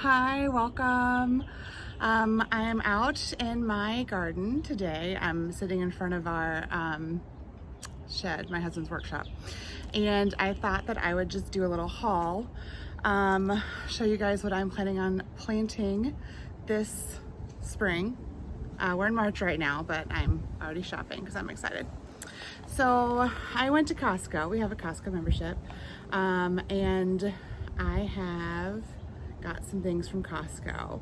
Hi, welcome. I am out in my garden today. I'm sitting in front of our shed, my husband's workshop, and I thought that I would just do a little haul, show you guys what I'm planning on planting this spring. We're in March right now, but I'm already shopping because I'm excited. So I went to Costco. We have a Costco membership, and I have got some things from Costco.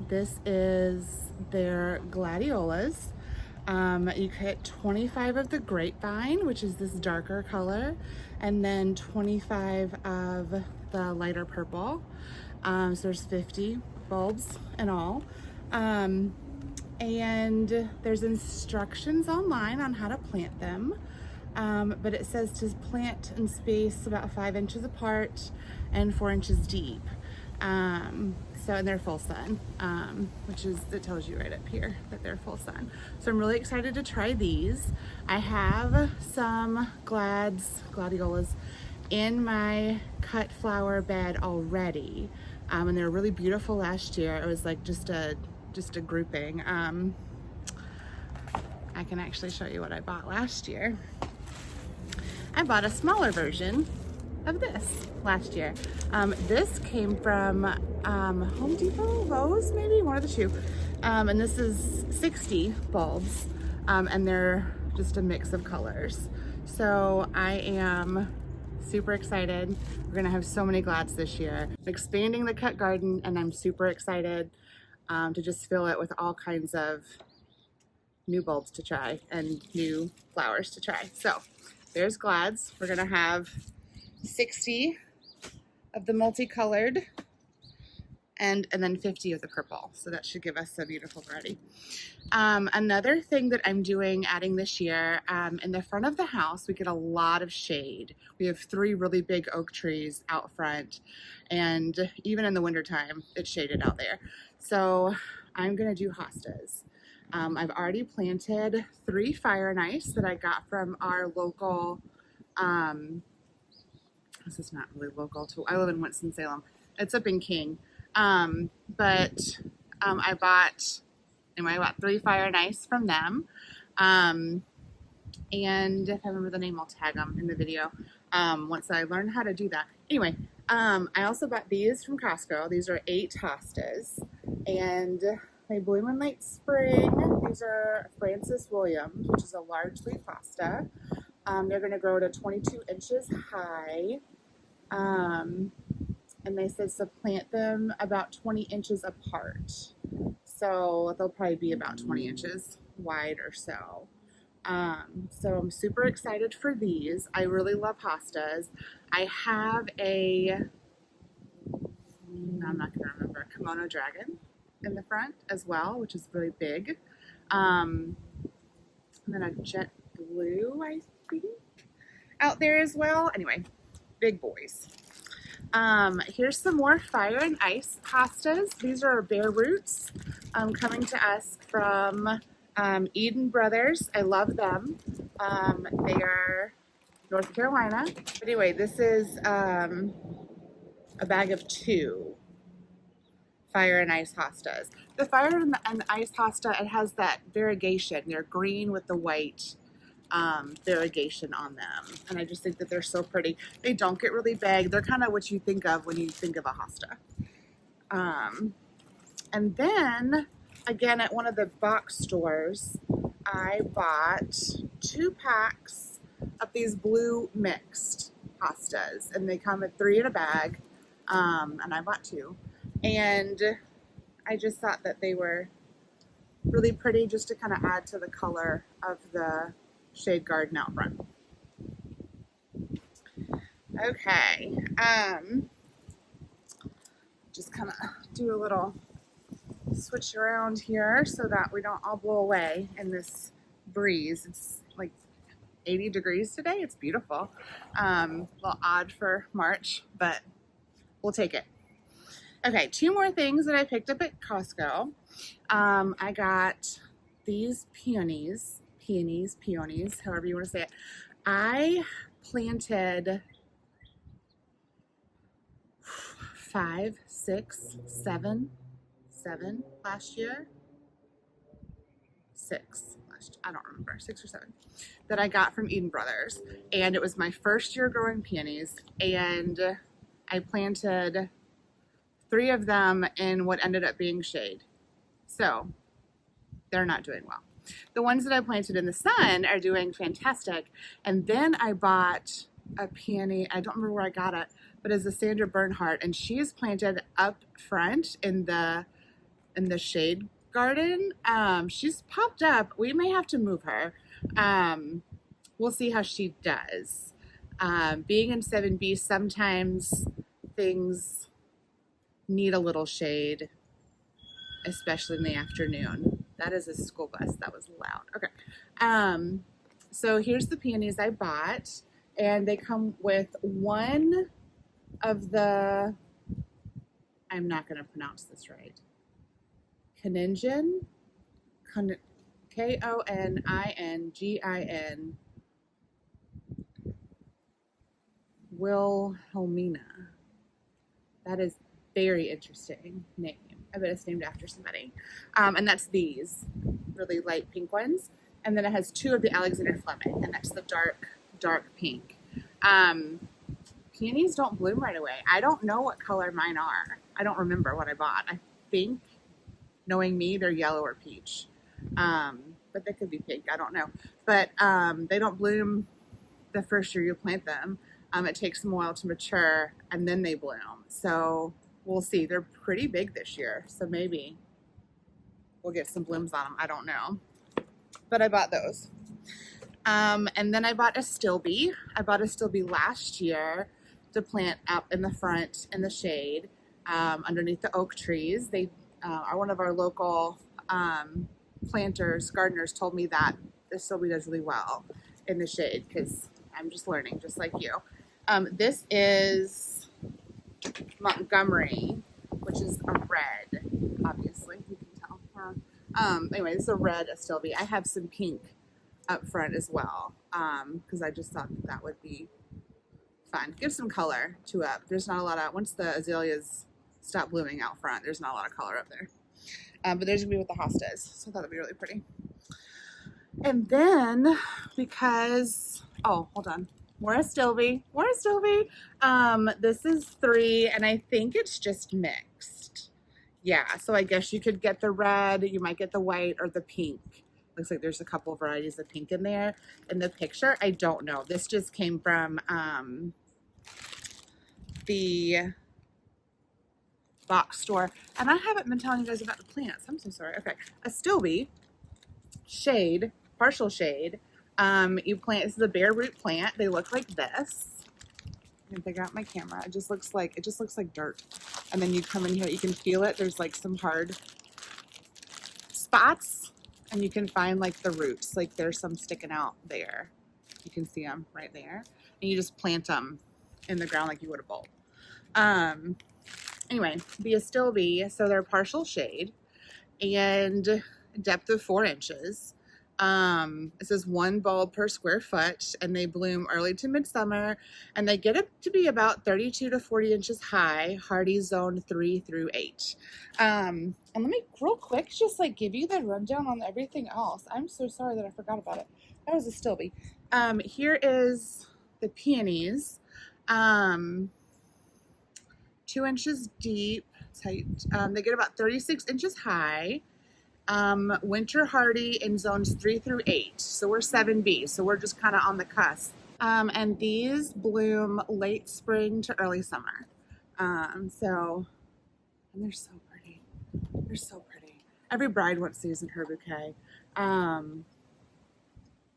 This is their gladiolas. You get 25 of the grapevine, which is this darker color, and then 25 of the lighter purple. So there's 50 bulbs in all. And there's instructions online on how to plant them. But it says to plant in space about 5 inches apart and 4 inches deep. And they're full sun, it tells you right up here that they're full sun. So I'm really excited to try these. I have some gladiolas in my cut flower bed already. And they were really beautiful last year. It was like just a grouping. I can actually show you what I bought last year. I bought a smaller version of this last year. This came from Home Depot, Lowe's, maybe one of the two. And this is 60 bulbs, and they're just a mix of colors. So I am super excited. We're gonna have so many glads this year. I'm expanding the cut garden, and I'm super excited to just fill it with all kinds of new bulbs to try and new flowers to try. So there's glads. We're gonna have 60 of the multicolored and then 50 of the purple. So that should give us a beautiful variety. Another thing that I'm adding this year, in the front of the house, we get a lot of shade. We have 3 really big oak trees out front, and even in the wintertime, it's shaded out there. So I'm gonna do hostas. I've already planted 3 fire and ice that I got from our local, this is not really local to, I live in Winston-Salem. It's up in King. I bought 3 fire and ice from them. And if I remember the name, I'll tag them in the video once I learn how to do that. Anyway, I also bought these from Costco. These are 8 hostas, and they bloom in late spring. These are Francis Williams, which is a large leaf hosta. They're going to grow to 22 inches high. And they said to plant them about 20 inches apart. So they'll probably be about 20 inches wide or so. So I'm super excited for these. I really love hostas. I have I'm not going to remember, kimono dragon in the front as well, which is really big. And then a jet blue, I think, out there as well. Anyway, big boys. Here's some more fire and ice hostas. These are bare roots coming to us from Eden Brothers. I love them. They are North Carolina. But anyway, this is a bag of 2 fire and ice hostas. The fire and the ice hosta, it has that variegation. They're green with the white variegation on them, and I just think that they're so pretty. They don't get really big. They're kind of what you think of when you think of a hosta. And then again, at one of the box stores, I bought 2 packs of these blue mixed hostas, and they come at 3 in a bag, and I bought 2, and I just thought that they were really pretty, just to kind of add to the color of the shade garden out front. Okay, just kind of do a little switch around here so that we don't all blow away in this breeze. It's like 80 degrees today. It's beautiful. A little odd for March, but we'll take it. Okay, 2 more things that I picked up at Costco. I got these peonies, however you want to say it. I planted 5, 6, 7 last year. 6 last, I don't remember, 6 or 7 that I got from Eden Brothers. And it was my first year growing peonies, and I planted 3 of them in what ended up being shade. So they're not doing well. The ones that I planted in the sun are doing fantastic. And then I bought a peony, I don't remember where I got it, but it's a Sandra Bernhardt, and she's planted up front in the shade garden. She's popped up. We may have to move her. We'll see how she does. Being in 7B, sometimes things need a little shade, especially in the afternoon. That is a school bus. That was loud. Okay. So here's the peonies I bought, and they come with one of the, I'm not going to pronounce this right, Koningin, Koningin, Wilhelmina. That is very interesting name. I bet it's named after somebody. And that's these really light pink ones. And then it has 2 of the Alexander Fleming, and that's the dark pink. Peonies don't bloom right away. I don't know what color mine are. I don't remember what I bought. I think, knowing me, they're yellow or peach. But they could be pink. I don't know. But they don't bloom the first year you plant them. It takes them a while to mature, and then they bloom. So we'll see. They're pretty big this year, so maybe we'll get some blooms on them. I don't know. But I bought those. And then I bought a Stilby. I bought a Stilby last year to plant up in the front in the shade underneath the oak trees. They are one of our local planters, gardeners told me that the Stilby does really well in the shade, because I'm just learning, just like you. This is Montgomery, which is a red, obviously, you can tell. Anyway, this is a red Stilby. I have some pink up front as well, because I just thought that would be fun. Give some color to up. There's not a lot of, once the azaleas stop blooming out front, there's not a lot of color up there. But there's going to be what the hostas, so I thought it'd be really pretty. And then, because, oh, hold on. More Stilby. This is 3, and I think it's just mixed. Yeah, so I guess you could get the red, you might get the white, or the pink. Looks like there's a couple of varieties of pink in there. In the picture, I don't know. This just came from the box store. And I haven't been telling you guys about the plants. I'm so sorry. Okay. A Stilby, shade, partial shade. You plant, this is a bare root plant. They look like this. I can figure out my camera. It just looks like dirt. And then you come in here, you can feel it. There's like some hard spots, and you can find like the roots. Like there's some sticking out there. You can see them right there. And you just plant them in the ground like you would a bulb. Anyway, the Stilby, so they're partial shade and depth of 4 inches. It says 1 bulb per square foot, and they bloom early to midsummer, and they get up to be about 32 to 40 inches high, hardy zone 3 through 8. And let me real quick just like give you the rundown on everything else. I'm so sorry that I forgot about it. That was a Stilby. Here is the peonies. 2 inches deep, tight. They get about 36 inches high. Winter hardy in zones 3 through 8. So we're 7B. So we're just kind of on the cusp. And these bloom late spring to early summer. And they're so pretty. They're so pretty. Every bride wants these in her bouquet.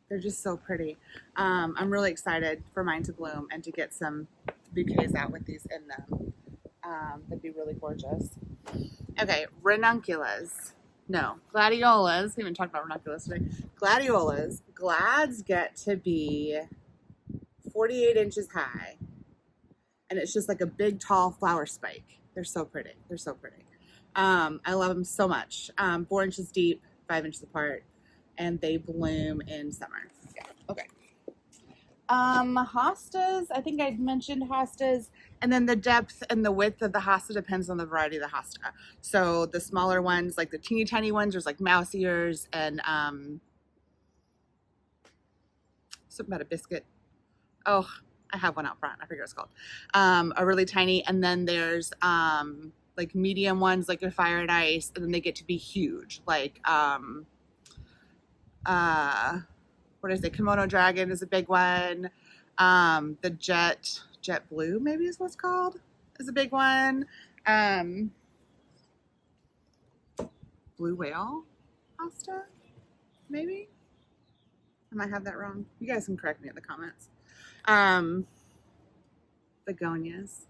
They're just so pretty. I'm really excited for mine to bloom and to get some bouquets out with these in them. That'd be really gorgeous. Okay, ranunculus. No, gladiolas. We haven't talked about ranunculus today. Gladiolas. Glads get to be 48 inches high. And it's just like a big, tall flower spike. They're so pretty. They're so pretty. I love them so much. 4 inches deep, 5 inches apart. And they bloom in summer. Yeah. Okay. Hostas, I think I mentioned hostas, and then the depth and the width of the hosta depends on the variety of the hosta. So the smaller ones, like the teeny tiny ones, there's like mouse ears and something about a biscuit. Oh, I have one out front. I forget what it's called. A really tiny, and then there's like medium ones, like your fire and ice, and then they get to be huge, like what is it? Kimono Dragon is a big one. The Jet Blue maybe is what's called, is a big one. Blue Whale pasta, maybe. I might have that wrong. You guys can correct me in the comments. Begonias.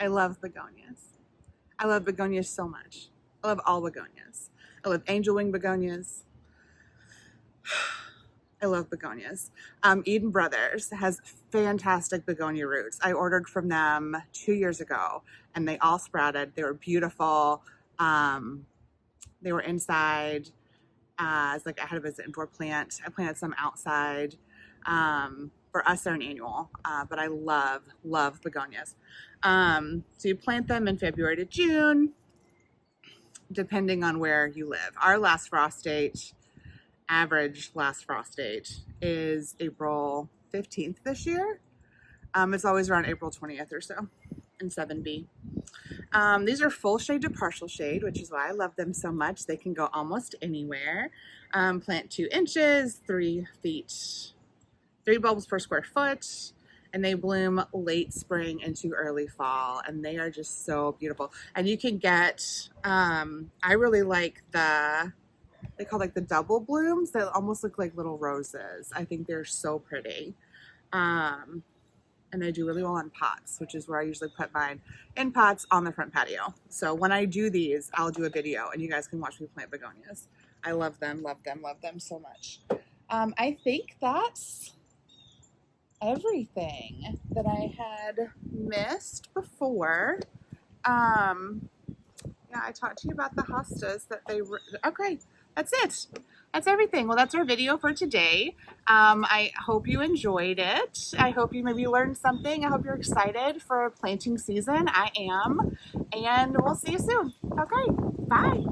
I love begonias. I love begonias so much. I love all begonias. I love angel wing begonias. I love begonias. Eden Brothers has fantastic begonia roots. I ordered from them 2 years ago and they all sprouted. They were beautiful. They were inside. It's like I had a visit indoor plant. I planted some outside. For us, they're an annual, but I love begonias. So you plant them in February to June, depending on where you live. Our last frost date, average last frost date, is April 15th this year. It's always around April 20th or so in 7B. These are full shade to partial shade, which is why I love them so much. They can go almost anywhere. Plant 2 inches, 3 feet, 3 bulbs per square foot, and they bloom late spring into early fall, and they are just so beautiful. And you can get, I really like they call like the double blooms that almost look like little roses. I think they're so pretty. And they do really well in pots, which is where I usually put mine, in pots on the front patio. So when I do these, I'll do a video and you guys can watch me plant begonias. I love them so much. I think that's everything that I had missed before. Yeah, I talked to you about the hostas that they were, okay, that's it. That's everything. Well, that's our video for today. I hope you enjoyed it. I hope you maybe learned something. I hope you're excited for planting season. I am. And we'll see you soon. Okay, bye.